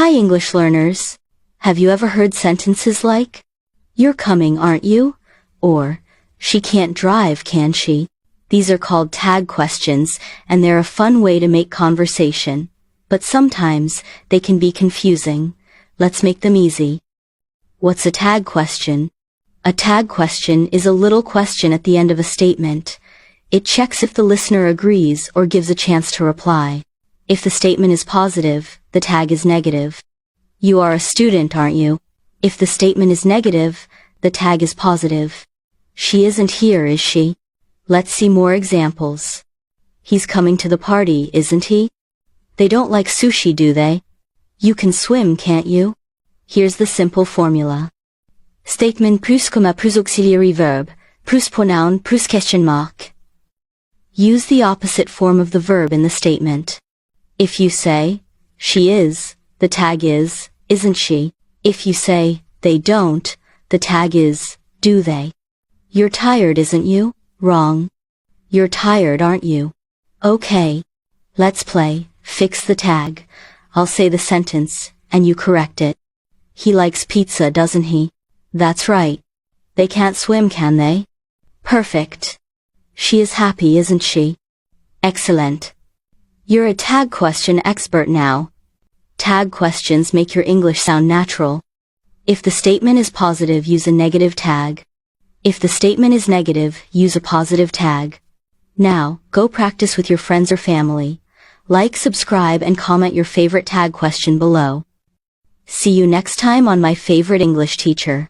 Hi English learners. Have you ever heard sentences like, "You're coming, aren't you?" Or, "She can't drive, can she?" These are called tag questions, and they're a fun way to make conversation. But sometimes, they can be confusing. Let's make them easy. What's a tag question? A tag question is a little question at the end of a statement. It checks if the listener agrees or gives a chance to reply. If the statement is positive, the tag is negative. You are a student, aren't you? If the statement is negative, the tag is positive. She isn't here, is she? Let's see more examples. He's coming to the party, isn't he? They don't like sushi, do they? You can swim, can't you? Here's the simple formula. Statement plus comma plus auxiliary verb, plus pronoun plus question mark. Use the opposite form of the verb in the statement. If you say, "She is," the tag is, "Isn't she?" If you say, "They don't," the tag is, "Do they?" You're tired, isn't you? Wrong. You're tired, aren't you? Okay. Let's play, fix the tag. I'll say the sentence, and you correct it. He likes pizza, doesn't he? That's right. They can't swim, can they? Perfect. She is happy, isn't she? Excellent. You're a tag question expert now. Tag questions make your English sound natural. If the statement is positive, use a negative tag. If the statement is negative, use a positive tag. Now, go practice with your friends or family. Like, subscribe, and comment your favorite tag question below. See you next time on My Favorite English Teacher.